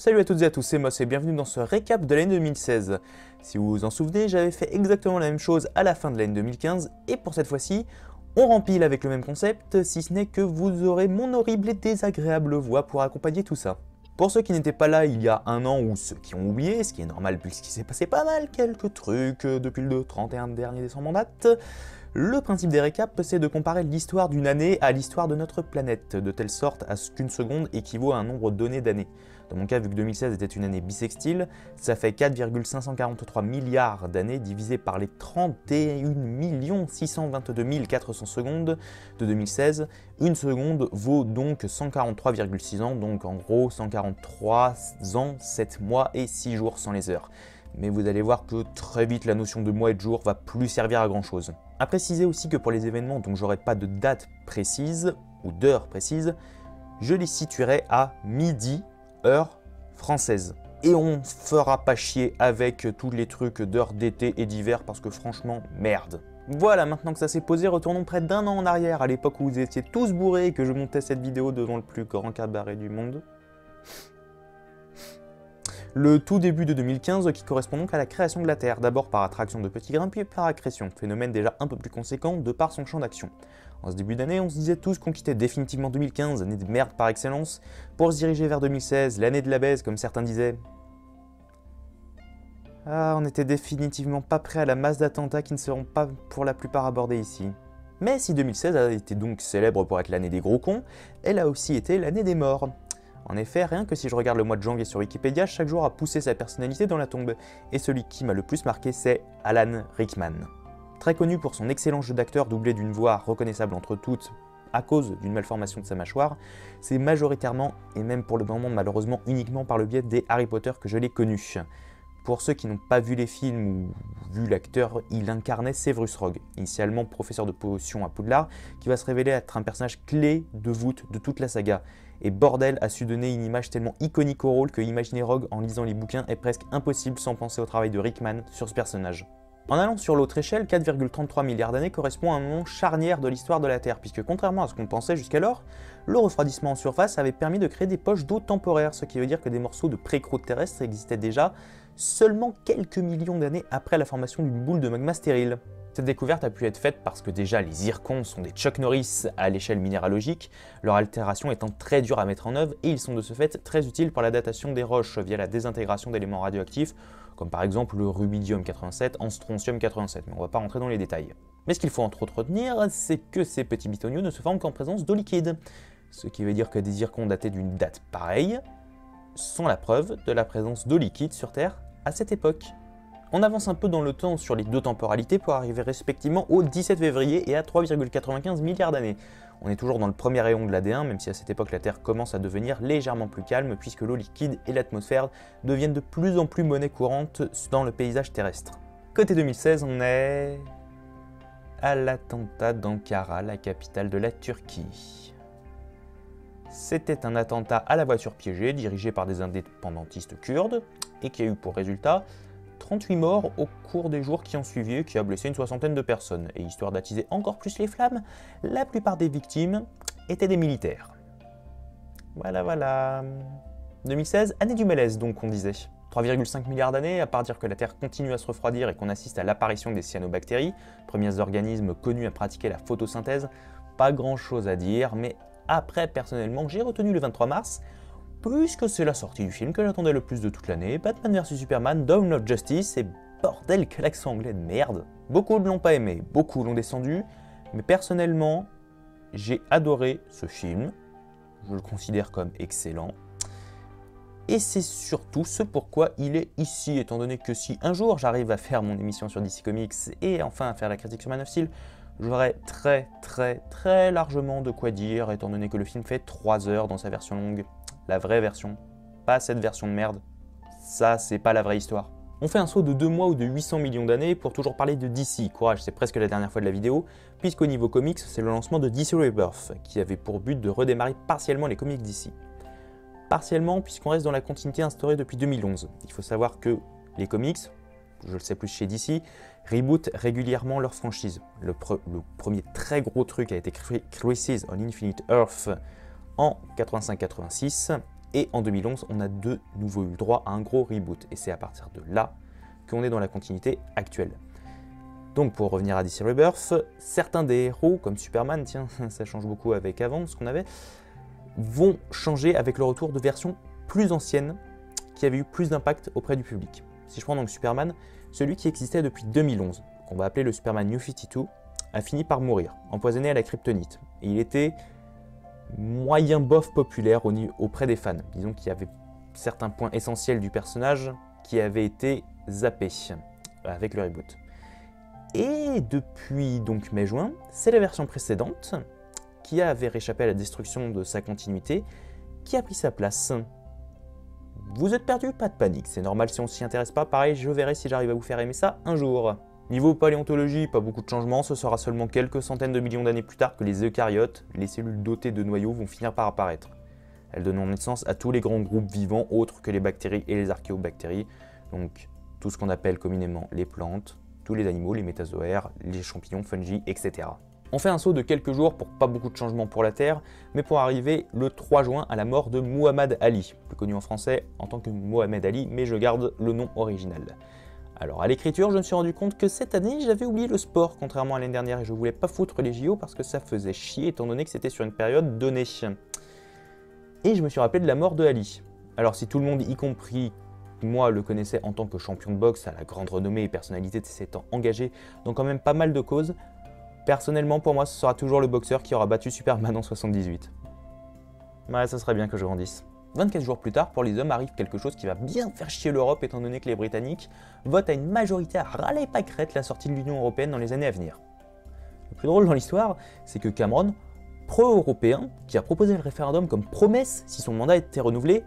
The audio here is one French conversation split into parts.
Salut à toutes et à tous, c'est Moss et bienvenue dans ce récap de l'année 2016. Si vous vous en souvenez, j'avais fait exactement la même chose à la fin de l'année 2015 et pour cette fois-ci, on rempile avec le même concept, si ce n'est que vous aurez mon horrible et désagréable voix pour accompagner tout ça. Pour ceux qui n'étaient pas là il y a un an ou ceux qui ont oublié, ce qui est normal puisqu'il s'est passé pas mal quelques trucs depuis le 31 dernier décembre en date, le principe des récaps, c'est de comparer l'histoire d'une année à l'histoire de notre planète, de telle sorte à ce qu'une seconde équivaut à un nombre donné d'années. Dans mon cas, vu que 2016 était une année bissextile, ça fait 4,543 milliards d'années divisé par les 31 622 400 secondes de 2016. Une seconde vaut donc 143,6 ans, donc en gros 143 ans, 7 mois et 6 jours sans les heures. Mais vous allez voir que très vite la notion de mois et de jour va plus servir à grand chose. À préciser aussi que pour les événements dont j'aurai pas de date précise ou d'heure précise, je les situerai à midi, heure française. Et on fera pas chier avec tous les trucs d'heure d'été et d'hiver parce que franchement, merde. Voilà, maintenant que ça s'est posé, retournons près d'un an en arrière, à l'époque où vous étiez tous bourrés et que je montais cette vidéo devant le plus grand cabaret du monde. Le tout début de 2015 qui correspond donc à la création de la Terre, d'abord par attraction de petits grains puis par accrétion, phénomène déjà un peu plus conséquent de par son champ d'action. En ce début d'année, on se disait tous qu'on quittait définitivement 2015, année de merde par excellence, pour se diriger vers 2016, l'année de la baise comme certains disaient. Ah, on n'était définitivement pas prêt à la masse d'attentats qui ne seront pas pour la plupart abordés ici. Mais si 2016 a été donc célèbre pour être l'année des gros cons, elle a aussi été l'année des morts. En effet, rien que si je regarde le mois de janvier sur Wikipédia, chaque jour a poussé sa personnalité dans la tombe, et celui qui m'a le plus marqué c'est Alan Rickman. Très connu pour son excellent jeu d'acteur doublé d'une voix reconnaissable entre toutes à cause d'une malformation de sa mâchoire, c'est majoritairement, et même pour le moment malheureusement uniquement par le biais des Harry Potter que je l'ai connu. Pour ceux qui n'ont pas vu les films ou vu l'acteur, il incarnait Severus Rogue, initialement professeur de potions à Poudlard, qui va se révéler être un personnage clé de voûte de toute la saga. Et bordel a su donner une image tellement iconique au rôle que imaginer Rogue en lisant les bouquins est presque impossible sans penser au travail de Rickman sur ce personnage. En allant sur l'autre échelle, 4,33 milliards d'années correspond à un moment charnière de l'histoire de la Terre, puisque contrairement à ce qu'on pensait jusqu'alors, le refroidissement en surface avait permis de créer des poches d'eau temporaires, ce qui veut dire que des morceaux de pré-croûte terrestre existaient déjà seulement quelques millions d'années après la formation d'une boule de magma stérile. Cette découverte a pu être faite parce que déjà les zircons sont des Chuck Norris à l'échelle minéralogique, leur altération étant très dure à mettre en œuvre et ils sont de ce fait très utiles pour la datation des roches via la désintégration d'éléments radioactifs, comme par exemple le rubidium 87 en strontium 87, mais on ne va pas rentrer dans les détails. Mais ce qu'il faut entre autres retenir, c'est que ces petits bitoniaux ne se forment qu'en présence d'eau liquide, ce qui veut dire que des zircons datés d'une date pareille sont la preuve de la présence d'eau liquide sur Terre à cette époque. On avance un peu dans le temps sur les deux temporalités pour arriver respectivement au 17 février et à 3,95 milliards d'années. On est toujours dans le premier rayon de l'AD1, même si à cette époque la Terre commence à devenir légèrement plus calme puisque l'eau liquide et l'atmosphère deviennent de plus en plus monnaie courante dans le paysage terrestre. Côté 2016, on est à l'attentat d'Ankara, la capitale de la Turquie. C'était un attentat à la voiture piégée dirigé par des indépendantistes kurdes et qui a eu pour résultat 38 morts au cours des jours qui ont suivi et qui a blessé une soixantaine de personnes. Et histoire d'attiser encore plus les flammes, la plupart des victimes étaient des militaires. Voilà. 2016, année du malaise donc on disait. 3,5 milliards d'années, à part dire que la Terre continue à se refroidir et qu'on assiste à l'apparition des cyanobactéries, premiers organismes connus à pratiquer la photosynthèse, pas grand chose à dire, mais après personnellement j'ai retenu le 23 mars, puisque c'est la sortie du film que j'attendais le plus de toute l'année, Batman vs Superman, Dawn of Justice, et bordel quel accent anglais de merde. Beaucoup ne l'ont pas aimé, beaucoup l'ont descendu, mais personnellement, j'ai adoré ce film, je le considère comme excellent, et c'est surtout ce pourquoi il est ici, étant donné que si un jour j'arrive à faire mon émission sur DC Comics et enfin à faire la critique sur Man of Steel, j'aurai très largement de quoi dire, étant donné que le film fait 3 heures dans sa version longue. La vraie version, pas cette version de merde. Ça, c'est pas la vraie histoire. On fait un saut de 2 mois ou de 800 millions d'années pour toujours parler de DC. Courage, c'est presque la dernière fois de la vidéo, puisqu'au niveau comics, c'est le lancement de DC Rebirth, qui avait pour but de redémarrer partiellement les comics DC. Partiellement, puisqu'on reste dans la continuité instaurée depuis 2011. Il faut savoir que les comics, je le sais plus chez DC, rebootent régulièrement leur franchise. Le premier très gros truc a été Crisis on Infinite Earth en 85-86, Et en 2011, on a de nouveau eu droit à un gros reboot. Et c'est à partir de là qu'on est dans la continuité actuelle. Donc pour revenir à DC Rebirth, certains des héros, comme Superman, tiens, ça change beaucoup avec avant ce qu'on avait, vont changer avec le retour de versions plus anciennes qui avaient eu plus d'impact auprès du public. Si je prends donc Superman, celui qui existait depuis 2011, qu'on va appeler le Superman New 52, a fini par mourir, empoisonné à la kryptonite. Et il était moyen bof populaire auprès des fans. Disons qu'il y avait certains points essentiels du personnage qui avaient été zappés avec le reboot. Et depuis donc mai-juin, c'est la version précédente qui avait réchappé à la destruction de sa continuité qui a pris sa place. Vous êtes perdu? Pas de panique, c'est normal si on s'y intéresse pas, pareil je verrai si j'arrive à vous faire aimer ça un jour. Niveau paléontologie, pas beaucoup de changements, ce sera seulement quelques centaines de millions d'années plus tard que les eucaryotes, les cellules dotées de noyaux vont finir par apparaître. Elles donnent naissance à tous les grands groupes vivants autres que les bactéries et les archéobactéries, donc tout ce qu'on appelle communément les plantes, tous les animaux, les métazoaires, les champignons, fungi, etc. On fait un saut de quelques jours pour pas beaucoup de changements pour la Terre, mais pour arriver le 3 juin à la mort de Muhammad Ali, plus connu en français en tant que Mohamed Ali, mais je garde le nom original. Alors à l'écriture, je me suis rendu compte que cette année, j'avais oublié le sport, contrairement à l'année dernière, et je voulais pas foutre les JO parce que ça faisait chier, étant donné que c'était sur une période donnée. Et je me suis rappelé de la mort de Ali. Alors si tout le monde, y compris moi, le connaissait en tant que champion de boxe, à la grande renommée et personnalité s'étant engagé dans quand même pas mal de causes, personnellement, pour moi, ce sera toujours le boxeur qui aura battu Superman en 78. Ouais, ça serait bien que je grandisse. 24 jours plus tard, pour les hommes, arrive quelque chose qui va bien faire chier l'Europe, étant donné que les Britanniques votent à une majorité à râler pâquerette la sortie de l'Union Européenne dans les années à venir. Le plus drôle dans l'histoire, c'est que Cameron, pro-européen, qui a proposé le référendum comme promesse si son mandat était renouvelé,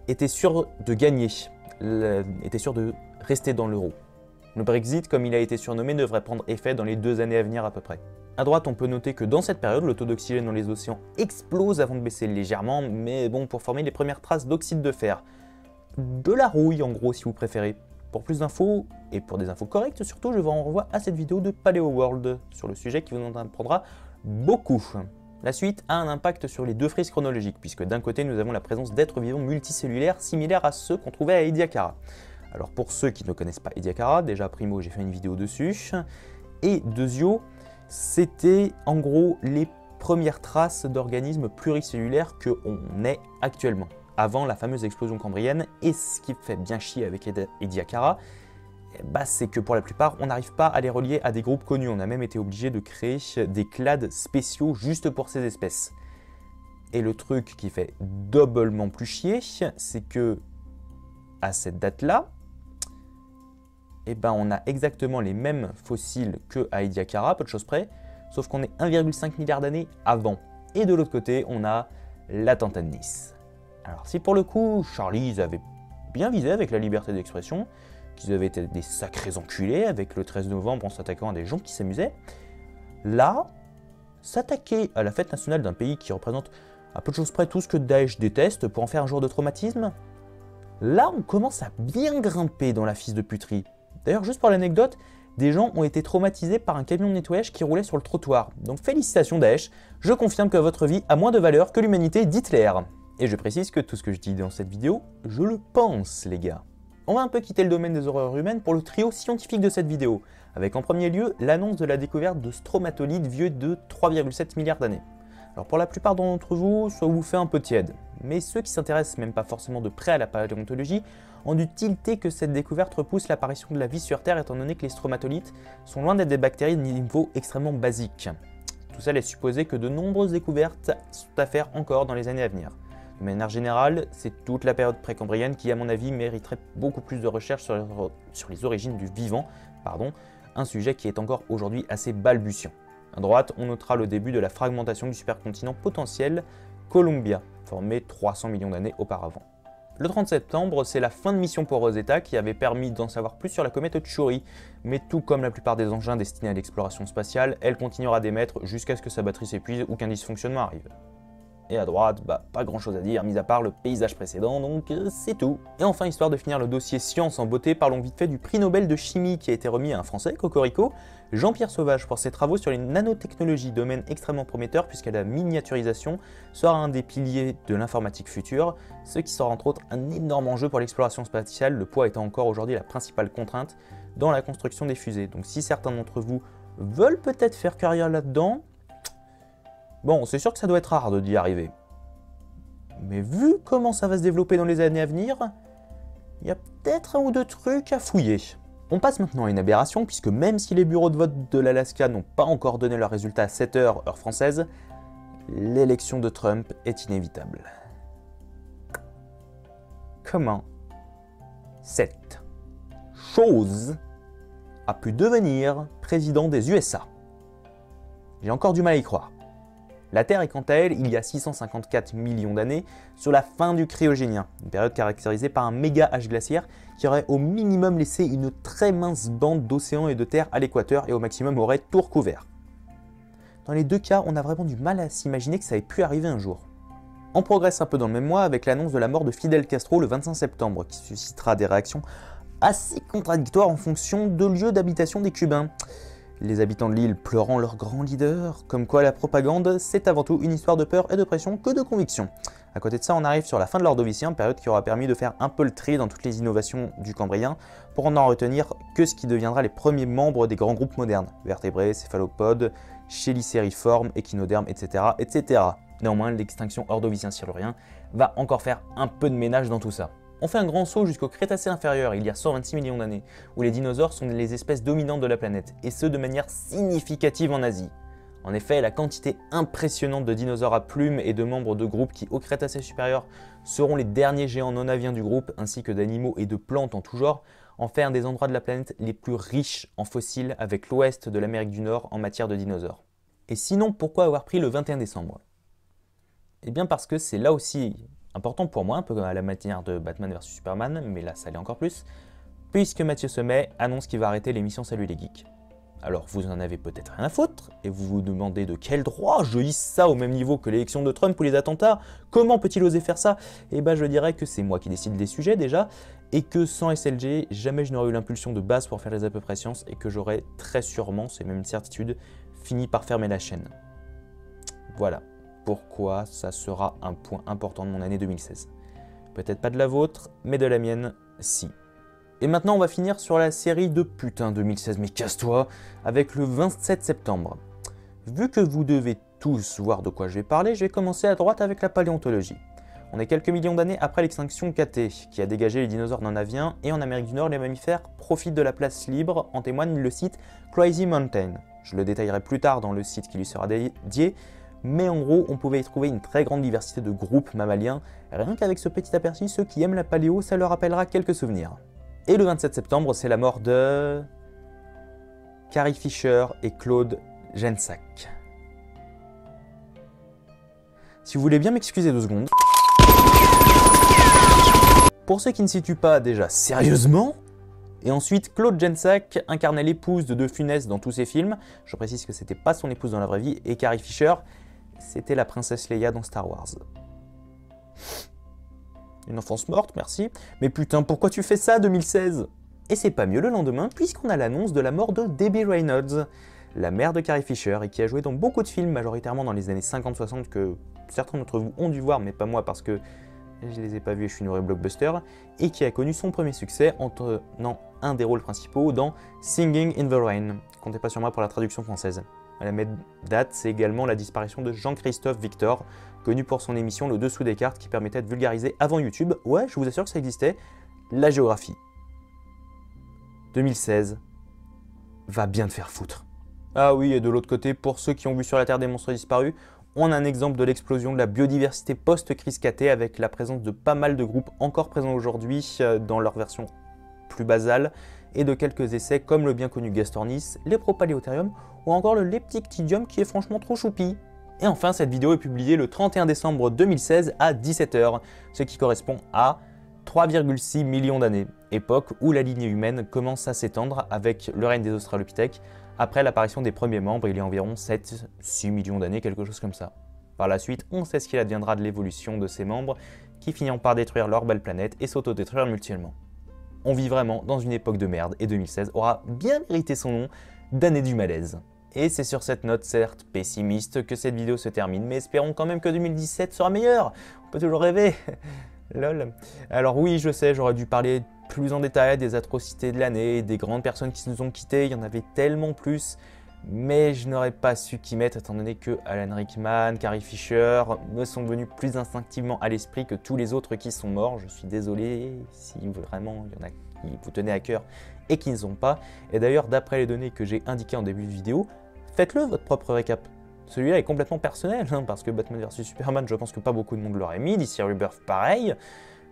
était sûr de gagner, était sûr de rester dans l'euro. Le Brexit, comme il a été surnommé, devrait prendre effet dans les 2 années à venir à peu près. À droite, on peut noter que dans cette période, le taux d'oxygène dans les océans explose avant de baisser légèrement, mais bon, pour former les premières traces d'oxyde de fer. De la rouille, en gros, si vous préférez. Pour plus d'infos, et pour des infos correctes surtout, je vous renvoie à cette vidéo de Paleo World sur le sujet qui vous en apprendra beaucoup. La suite a un impact sur les 2 frises chronologiques, puisque d'un côté, nous avons la présence d'êtres vivants multicellulaires similaires à ceux qu'on trouvait à Ediacara. Alors pour ceux qui ne connaissent pas Ediacara, déjà primo, j'ai fait une vidéo dessus, et deuxio, c'était en gros les premières traces d'organismes pluricellulaires qu'on ait actuellement, avant la fameuse explosion cambrienne. Et ce qui fait bien chier avec Ediacara, c'est que pour la plupart, on n'arrive pas à les relier à des groupes connus. On a même été obligé de créer des clades spéciaux juste pour ces espèces. Et le truc qui fait doublement plus chier, c'est que à cette date-là, on a exactement les mêmes fossiles que à Ediacara, peu de choses près, sauf qu'on est 1,5 milliard d'années avant. Et de l'autre côté, on a l'attentat de Nice. Alors si pour le coup, Charlie, ils avaient bien visé avec la liberté d'expression, qu'ils avaient été des sacrés enculés avec le 13 novembre en s'attaquant à des gens qui s'amusaient, là, s'attaquer à la fête nationale d'un pays qui représente à peu de choses près tout ce que Daesh déteste pour en faire un jour de traumatisme, là on commence à bien grimper dans la fisse de puterie. D'ailleurs, juste pour l'anecdote, des gens ont été traumatisés par un camion de nettoyage qui roulait sur le trottoir. Donc félicitations Daesh, je confirme que votre vie a moins de valeur que l'humanité d'Hitler. Et je précise que tout ce que je dis dans cette vidéo, je le pense les gars. On va un peu quitter le domaine des horreurs humaines pour le trio scientifique de cette vidéo, avec en premier lieu l'annonce de la découverte de stromatolites vieux de 3,7 milliards d'années. Alors pour la plupart d'entre vous, ça vous fait un peu tiède, mais ceux qui s'intéressent même pas forcément de près à la paléontologie ont dû tilter que cette découverte repousse l'apparition de la vie sur Terre étant donné que les stromatolites sont loin d'être des bactéries de niveau extrêmement basique. Tout ça laisse supposer que de nombreuses découvertes sont à faire encore dans les années à venir. De manière générale, c'est toute la période précambrienne qui, à mon avis, mériterait beaucoup plus de recherches sur les origines du vivant, un sujet qui est encore aujourd'hui assez balbutiant. À droite, on notera le début de la fragmentation du supercontinent potentiel Columbia, formé 300 millions d'années auparavant. Le 30 septembre, c'est la fin de mission pour Rosetta qui avait permis d'en savoir plus sur la comète Chury, mais tout comme la plupart des engins destinés à l'exploration spatiale, elle continuera d'émettre jusqu'à ce que sa batterie s'épuise ou qu'un dysfonctionnement arrive. et à droite, bah pas grand chose à dire, mis à part le paysage précédent, donc c'est tout. Et enfin, histoire de finir le dossier science en beauté, parlons vite fait du prix Nobel de chimie qui a été remis à un Français, Cocorico, Jean-Pierre Sauvage, pour ses travaux sur les nanotechnologies, domaine extrêmement prometteur puisque la miniaturisation sera un des piliers de l'informatique future, ce qui sera entre autres un énorme enjeu pour l'exploration spatiale, le poids étant encore aujourd'hui la principale contrainte dans la construction des fusées. Donc si certains d'entre vous veulent peut-être faire carrière là-dedans, bon, c'est sûr que ça doit être rare d'y arriver. Mais vu comment ça va se développer dans les années à venir, il y a peut-être un ou deux trucs à fouiller. On passe maintenant à une aberration, puisque même si les bureaux de vote de l'Alaska n'ont pas encore donné leurs résultats à 7 h, heure française, l'élection de Trump est inévitable. Comment cette chose a pu devenir président des USA? J'ai encore du mal à y croire. La Terre est quant à elle, il y a 654 millions d'années, sur la fin du cryogénien, une période caractérisée par un méga âge glaciaire qui aurait au minimum laissé une très mince bande d'océan et de terre à l'équateur et au maximum aurait tout recouvert. Dans les deux cas, on a vraiment du mal à s'imaginer que ça ait pu arriver un jour. On progresse un peu dans le même mois avec l'annonce de la mort de Fidel Castro le 25 septembre, qui suscitera des réactions assez contradictoires en fonction de lieu d'habitation des Cubains. Les habitants de l'île pleurant leur grand leader, comme quoi la propagande, c'est avant tout une histoire de peur et de pression que de conviction. À côté de ça, on arrive sur la fin de l'Ordovicien, période qui aura permis de faire un peu le tri dans toutes les innovations du Cambrien, pour n'en retenir que ce qui deviendra les premiers membres des grands groupes modernes, vertébrés, céphalopodes, chélicériformes, échinodermes, etc., etc. Néanmoins, l'extinction ordovicien-silurien va encore faire un peu de ménage dans tout ça. On fait un grand saut jusqu'au Crétacé inférieur, il y a 126 millions d'années, où les dinosaures sont les espèces dominantes de la planète, et ce de manière significative en Asie. En effet, la quantité impressionnante de dinosaures à plumes et de membres de groupes qui, au Crétacé supérieur, seront les derniers géants non aviens du groupe, ainsi que d'animaux et de plantes en tout genre, en fait un des endroits de la planète les plus riches en fossiles avec l'ouest de l'Amérique du Nord en matière de dinosaures. Et sinon, pourquoi avoir pris le 21 décembre? Eh bien parce que c'est là aussi important pour moi, un peu à la manière de Batman vs Superman, mais là ça l'est encore plus, puisque Mathieu Sommet annonce qu'il va arrêter l'émission Salut les Geeks. Alors vous en avez peut-être rien à foutre, et vous vous demandez de quel droit je hisse ça au même niveau que l'élection de Trump ou les attentats, comment peut-il oser faire ça? Eh ben je dirais que c'est moi qui décide des sujets déjà, et que sans SLG, jamais je n'aurais eu l'impulsion de base pour faire les à peu près sciences, et que j'aurais très sûrement, c'est même une certitude, fini par fermer la chaîne. Voilà pourquoi ça sera un point important de mon année 2016. Peut-être pas de la vôtre, mais de la mienne, si. Et maintenant, on va finir sur la série de putain 2016, mais casse-toi, avec le 27 septembre. Vu que vous devez tous voir de quoi je vais parler, je vais commencer à droite avec la paléontologie. On est quelques millions d'années après l'extinction KT, qui a dégagé les dinosaures non aviens, et en Amérique du Nord, les mammifères profitent de la place libre, en témoigne le site Crazy Mountain. Je le détaillerai plus tard dans le site qui lui sera dédié, mais en gros, on pouvait y trouver une très grande diversité de groupes mammaliens. Rien qu'avec ce petit aperçu, ceux qui aiment la paléo, ça leur rappellera quelques souvenirs. Et le 27 septembre, c'est la mort de Carrie Fisher et Claude Gensack. Si vous voulez bien m'excuser 2 secondes. Pour ceux qui ne situent pas déjà sérieusement, et ensuite, Claude Gensack incarnait l'épouse de De Funès dans tous ses films. Je précise que c'était pas son épouse dans la vraie vie. Et Carrie Fisher, c'était la princesse Leia dans Star Wars. Une enfance morte, merci. Mais putain, pourquoi tu fais ça, 2016? Et c'est pas mieux le lendemain, puisqu'on a l'annonce de la mort de Debbie Reynolds, la mère de Carrie Fisher, et qui a joué dans beaucoup de films, majoritairement dans les années 50-60, que certains d'entre vous ont dû voir, mais pas moi, parce que je les ai pas vus et je suis une vraie blockbuster, et qui a connu son premier succès en tenant un des rôles principaux dans Singing in the Rain. Comptez pas sur moi pour la traduction française. À la même date, c'est également la disparition de Jean-Christophe Victor, connu pour son émission Le Dessous des cartes qui permettait de vulgariser avant YouTube, ouais, je vous assure que ça existait, la géographie. 2016 va bien te faire foutre. Ah oui, et de l'autre côté, pour ceux qui ont vu Sur la Terre des monstres disparus, on a un exemple de l'explosion de la biodiversité post-crise KT avec la présence de pas mal de groupes encore présents aujourd'hui dans leur version plus basale et de quelques essais comme le bien connu Gastornis, les Propaléotherium ou encore le Leptictidium qui est franchement trop choupi. Et enfin, cette vidéo est publiée le 31 décembre 2016 à 17 h, ce qui correspond à 3,6 millions d'années, époque où la lignée humaine commence à s'étendre avec le règne des Australopithèques après l'apparition des premiers membres il y a environ 7-6 millions d'années, quelque chose comme ça. Par la suite, on sait ce qu'il adviendra de l'évolution de ses membres, qui finiront par détruire leur belle planète et s'autodétruire mutuellement. On vit vraiment dans une époque de merde, et 2016 aura bien mérité son nom d'année du malaise. Et c'est sur cette note certes pessimiste que cette vidéo se termine, mais espérons quand même que 2017 sera meilleur. On peut toujours rêver. Lol. Alors oui, je sais, j'aurais dû parler plus en détail des atrocités de l'année, des grandes personnes qui nous ont quittés, il y en avait tellement plus. Mais je n'aurais pas su qu'y mettre étant donné que Alan Rickman, Carrie Fisher me sont venus plus instinctivement à l'esprit que tous les autres qui sont morts. Je suis désolé si vraiment il y en a qui vous tenaient à cœur et qui ne sont pas. Et d'ailleurs, d'après les données que j'ai indiquées en début de vidéo, faites-le votre propre récap. Celui-là est complètement personnel, parce que Batman vs Superman, je pense que pas beaucoup de monde l'aurait mis, DC Rebirth pareil.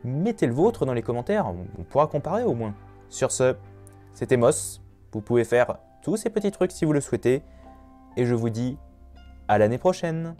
Mettez le vôtre dans les commentaires, on pourra comparer au moins. Sur ce, c'était Moss, vous pouvez faire tous ces petits trucs si vous le souhaitez, et je vous dis à l'année prochaine.